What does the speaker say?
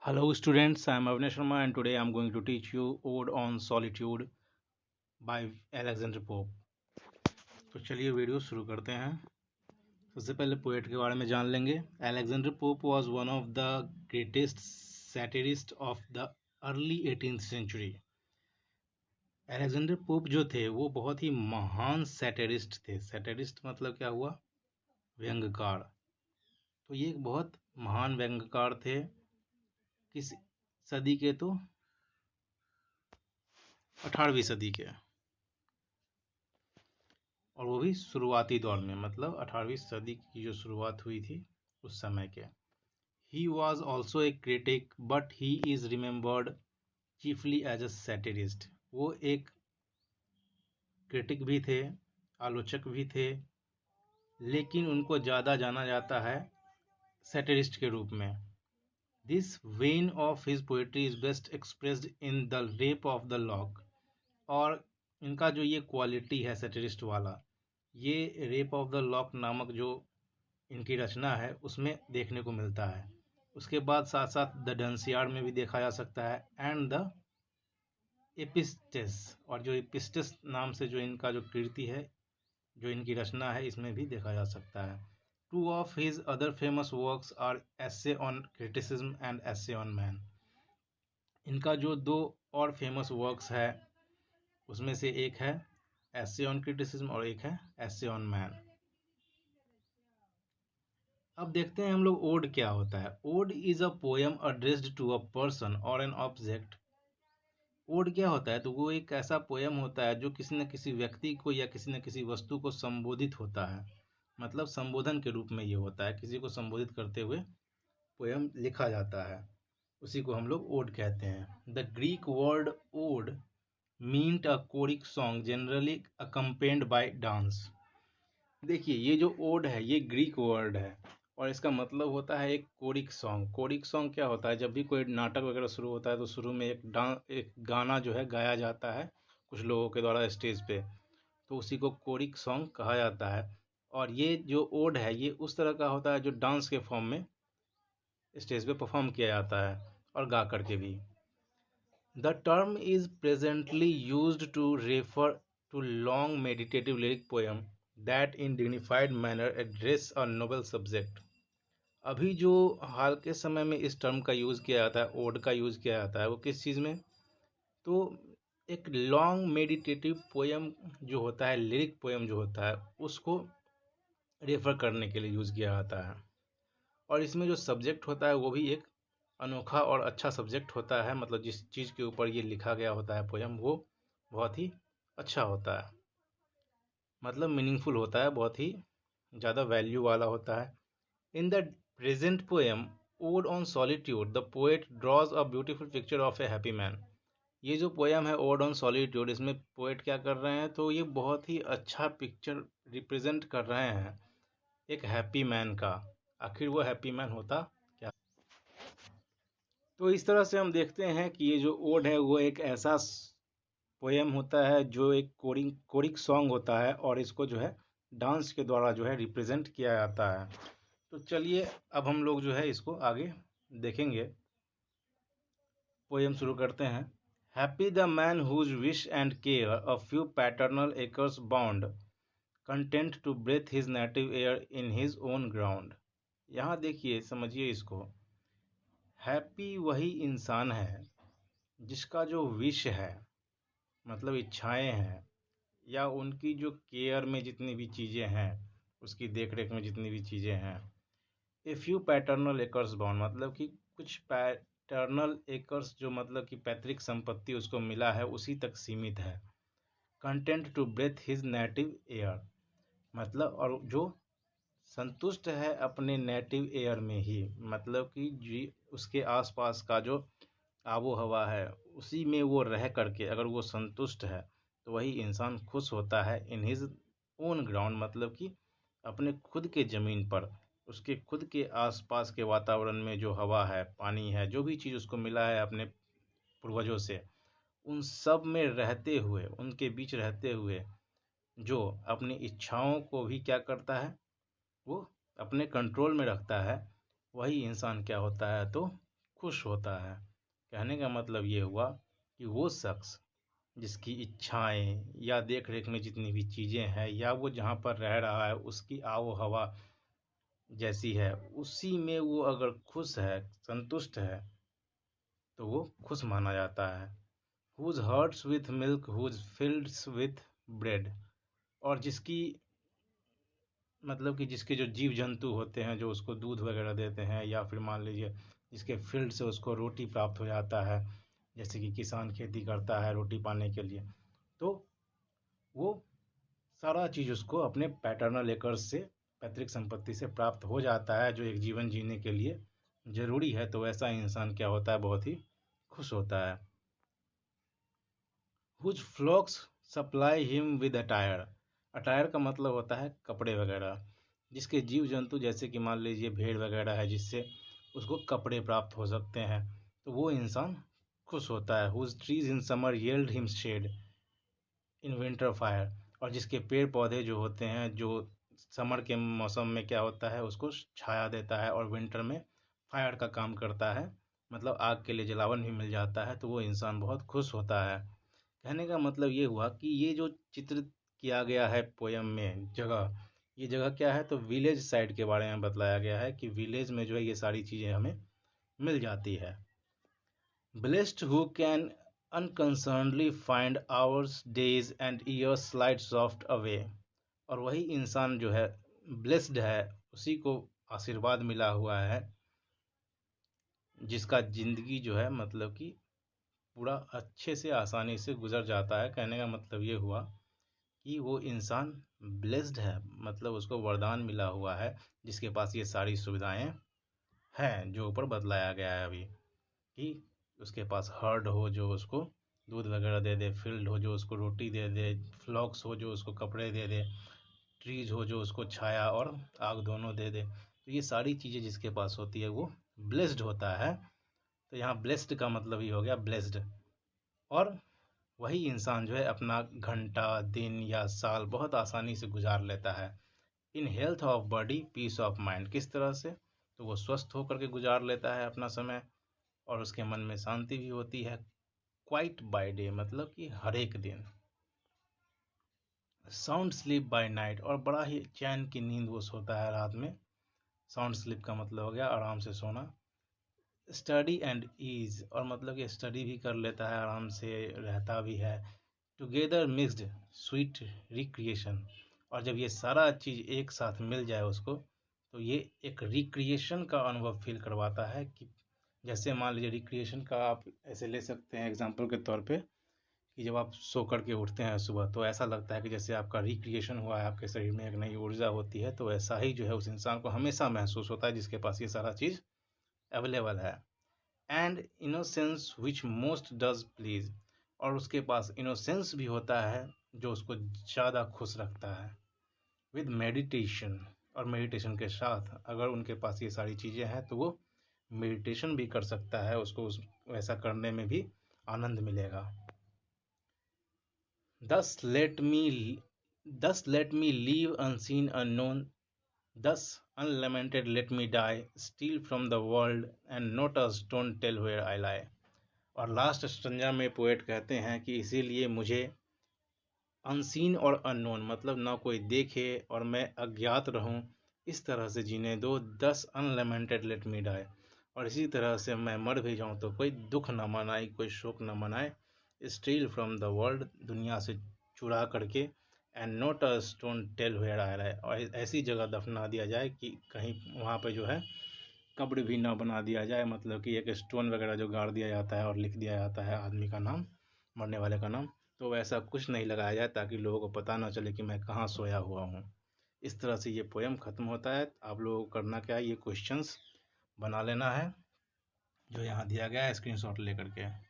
Hello students, I am Avnesh Sharma and today I am going to teach you Ode on Solitude by Alexander Pope. तो चलिए video शुरू करते हैं। सबसे पहले पोएट के बारे में जान लेंगे। Alexander Pope was one of the greatest satirists of the early 18th century. Alexander Pope जो थे वो बहुत ही महान सैटिरिस्ट थे। सैटिरिस्ट मतलब क्या हुआ? व्यंग्यकार। तो ये एक बहुत महान व्यंग्यकार थे। किस सदी के? तो 18वीं सदी के, और वो भी शुरुआती दौर में, मतलब 18वीं सदी की जो शुरुआत हुई थी उस समय के। He was also a critic but he is remembered chiefly as a satirist. वो एक क्रिटिक भी थे, आलोचक भी थे, लेकिन उनको ज़्यादा जाना जाता है सैटिरिस्ट के रूप में। This when of his poetry is best expressed in the rape of the lock. और इनका जो ये क्वालिटी है सैटिरिस्ट वाला, ये रेप ऑफ द लॉक नामक जो इनकी रचना है उसमें देखने को मिलता है। उसके बाद साथ साथ द डंसियार्ड में भी देखा जा सकता है एंड द एपिस्टेस, और जो एपिस्टेस नाम से जो इनका जो कृति है, जो इनकी रचना है, इसमें भी देखा जा सकता है। Two of his other famous works are essay on criticism and essay on man. इनका जो दो और फेमस वर्क्स है उसमें से एक है एसे ऑन क्रिटिसिज्म और एक है एसे ऑन मैन। अब देखते हैं हम लोग ओड क्या होता है। Ode is a poem addressed to a person और एन ऑब्जेक्ट। ओड क्या होता है? तो वो एक ऐसा पोएम होता है जो किसी न किसी व्यक्ति को या किसी न किसी वस्तु को संबोधित होता है, मतलब संबोधन के रूप में ये होता है, किसी को संबोधित करते हुए पोएम लिखा जाता है, उसी को हम लोग ओड कहते हैं। The Greek word ode meant a choric song generally accompanied by dance. देखिए ये जो ओड है ये ग्रीक वर्ड है और इसका मतलब होता है एक कोरिक सॉन्ग। कोरिक सॉन्ग क्या होता है? जब भी कोई नाटक वगैरह शुरू होता है तो शुरू में एक गाना जो है गाया जाता है कुछ लोगों के द्वारा स्टेज पे, तो उसी को कोरिक सॉन्ग कहा जाता है। और ये जो ओड है ये उस तरह का होता है जो डांस के फॉर्म में स्टेज पे परफॉर्म किया जाता है और गा करके भी। The term is presently used to refer to long meditative lyric poem that in dignified manner address a noble subject. अभी जो हाल के समय में इस टर्म का यूज़ किया जाता है, ओड का यूज़ किया जाता है, वो किस चीज़ में? तो एक लॉन्ग मेडिटेटिव पोएम जो होता है, लिरिक पोएम जो होता है, उसको रेफर करने के लिए यूज़ किया जाता है। और इसमें जो सब्जेक्ट होता है वो भी एक अनोखा और अच्छा सब्जेक्ट होता है, मतलब जिस चीज़ के ऊपर ये लिखा गया होता है पोएम वो बहुत ही अच्छा होता है, मतलब मीनिंगफुल होता है, बहुत ही ज़्यादा वैल्यू वाला होता है। In the present poem, Ode on Solitude, the poet draws a beautiful picture of a happy man. ये जो पोएम है ओड ऑन सॉलिट्यूड, इसमें पोएट क्या कर रहे हैं? तो ये बहुत ही अच्छा पिक्चर रिप्रेजेंट कर रहे हैं एक हैप्पी मैन का। आखिर वो हैप्पी मैन होता क्या? तो इस तरह से हम देखते हैं कि ये जो ओड है वो एक ऐसा पोएम होता है जो एक कोरिक सॉन्ग होता है और इसको जो है डांस के द्वारा जो है रिप्रेजेंट किया जाता है। तो चलिए अब हम लोग जो है इसको आगे देखेंगे। पोएम शुरू करते हैं। Happy the man whose wish and care a few paternal acres bound content to breathe his native air in his own ground. यहाँ देखिए, समझिए इसको। हैप्पी वही इंसान है जिसका जो विश है, मतलब इच्छाएं हैं, या उनकी जो केयर में जितनी भी चीज़ें हैं, उसकी देख रेख में जितनी भी चीज़ें हैं। A few paternal acres bound मतलब कि कुछ पैटर्नल एकर्स जो मतलब कि पैतृक संपत्ति उसको मिला है उसी तक सीमित है। Content to breathe his native air मतलब, और जो संतुष्ट है अपने नेटिव एयर में ही, मतलब कि जी उसके आसपास का जो आबो हवा है उसी में वो रह करके अगर वो संतुष्ट है तो वही इंसान खुश होता है। इन हिज ओन ग्राउंड मतलब कि अपने खुद के ज़मीन पर, उसके खुद के आसपास के वातावरण में जो हवा है, पानी है, जो भी चीज़ उसको मिला है अपने पूर्वजों से, उन सब में रहते हुए, उनके बीच रहते हुए जो अपनी इच्छाओं को भी क्या करता है, वो अपने कंट्रोल में रखता है, वही इंसान क्या होता है? तो खुश होता है। कहने का मतलब ये हुआ कि वो शख्स जिसकी इच्छाएं या देख रेख में जितनी भी चीज़ें हैं या वो जहाँ पर रह रहा है उसकी आबो हवा जैसी है उसी में वो अगर खुश है, संतुष्ट है, तो वो खुश माना जाता है। Whose hearts with milk whose fields with bread. और जिसकी मतलब कि जिसके जो जीव जंतु होते हैं जो उसको दूध वगैरह देते हैं, या फिर मान लीजिए जिसके फील्ड से उसको रोटी प्राप्त हो जाता है, जैसे कि किसान खेती करता है रोटी पाने के लिए, तो वो सारा चीज़ उसको अपने पैटर्नल एकर्स से, पैतृक संपत्ति से प्राप्त हो जाता है, जो एक जीवन जीने के लिए जरूरी है। तो ऐसा इंसान क्या होता है, बहुत ही खुश होता है। Whose flocks supply him with attire. Attire का मतलब होता है कपड़े वगैरह। जिसके जीव जंतु जैसे कि मान लीजिए भेड़ वगैरह है, जिससे उसको कपड़े प्राप्त हो सकते हैं, तो वो इंसान खुश होता है। Whose trees in summer yield him shade in winter fire. और जिसके पेड़ पौधे जो होते हैं, जो समर के मौसम में क्या होता है, उसको छाया देता है, और विंटर में फायर का काम करता है, मतलब आग के लिए जलावन भी मिल जाता है, तो वो इंसान बहुत खुश होता है। कहने का मतलब ये हुआ कि ये जो चित्र किया गया है पोयम में जगह, ये जगह क्या है, तो विलेज साइड के बारे में बतलाया गया है कि विलेज में जो है ये सारी चीज़ें हमें मिल जाती है। Blessed who can unconcernedly find hours, days and years slide soft away। और वही इंसान जो है ब्लेस्ड है, उसी को आशीर्वाद मिला हुआ है, जिसका जिंदगी जो है मतलब कि पूरा अच्छे से आसानी से गुजर जाता है। कहने का मतलब ये हुआ कि वो इंसान ब्लेस्ड है, मतलब उसको वरदान मिला हुआ है, जिसके पास ये सारी सुविधाएं हैं जो ऊपर बतलाया गया है अभी, कि उसके पास हर्ड हो जो उसको दूध वगैरह दे दे, फील्ड हो जो उसको रोटी दे दे, फ्लॉक्स हो जो उसको कपड़े दे दे, ट्रीज हो जो उसको छाया और आग दोनों दे दे। तो ये सारी चीज़ें जिसके पास होती है वो ब्लेस्ड होता है। तो यहाँ ब्लेस्ड का मतलब ही हो गया ब्लेस्ड। और वही इंसान जो है अपना घंटा, दिन या साल बहुत आसानी से गुजार लेता है। In health of body peace of mind. किस तरह से, तो वो स्वस्थ होकर के गुजार लेता है अपना समय, और उसके मन में शांति भी होती है। क्वाइट बाय डे मतलब कि हर एक दिन। साउंड स्लीप बाय नाइट, और बड़ा ही चैन की नींद वो सोता है रात में। साउंड स्लीप का मतलब हो गया आराम से सोना। स्टडी एंड ईज, और मतलब कि स्टडी भी कर लेता है, आराम से रहता भी है। टुगेदर मिक्सड स्वीट रिक्रिएशन, और जब ये सारा चीज़ एक साथ मिल जाए उसको, तो ये एक रिक्रिएशन का अनुभव फील करवाता है। कि जैसे मान लीजिए रिक्रिएशन का आप ऐसे ले सकते हैं एग्जांपल के तौर पे, कि जब आप सो करके उठते हैं सुबह, तो ऐसा लगता है कि जैसे आपका रिक्रिएशन हुआ है, आपके शरीर में एक नई ऊर्जा होती है। तो ऐसा ही जो है उस इंसान को हमेशा महसूस होता है जिसके पास ये सारा चीज़ अवेलेबल है। And innocence which most does please, और उसके पास इनोसेंस भी होता है जो उसको ज़्यादा खुश रखता है। विद मेडिटेशन, और मेडिटेशन के साथ अगर उनके पास ये सारी चीज़ें हैं तो वो मेडिटेशन भी कर सकता है, उसको वैसा करने में भी आनंद मिलेगा। Thus let me leave unseen unknown, thus unlamented let me die, steal from the world and not a stone tell where I lie। और लास्ट स्टंजा में पोएट कहते हैं कि इसीलिए मुझे अनसीन और अननोन मतलब ना कोई देखे और मैं अज्ञात रहूं, इस तरह से जीने दो। 10 अनलेमेंटेड लेट मी डाई, और इसी तरह से मैं मर भी जाऊं तो कोई दुख न मनाए, कोई शोक न मनाए। स्टील फ्रॉम द वर्ल्ड, दुनिया से चुरा करके, and not a stone tell where आ रहा है, और ऐसी जगह दफना दिया जाए कि कहीं वहाँ पे जो है कब्र भी ना बना दिया जाए, मतलब कि एक स्टोन वगैरह जो गाड़ दिया जाता है और लिख दिया जाता है आदमी का नाम, मरने वाले का नाम, तो वैसा कुछ नहीं लगाया जाए ताकि लोगों को पता ना चले कि मैं कहाँ सोया हुआ हूँ। इस तरह से ये पोएम ख़त्म होता है। आप लोगों को करना क्या है, ये क्वेश्चंस बना लेना है जो यहाँ दिया गया है, स्क्रीनशॉट लेकर के।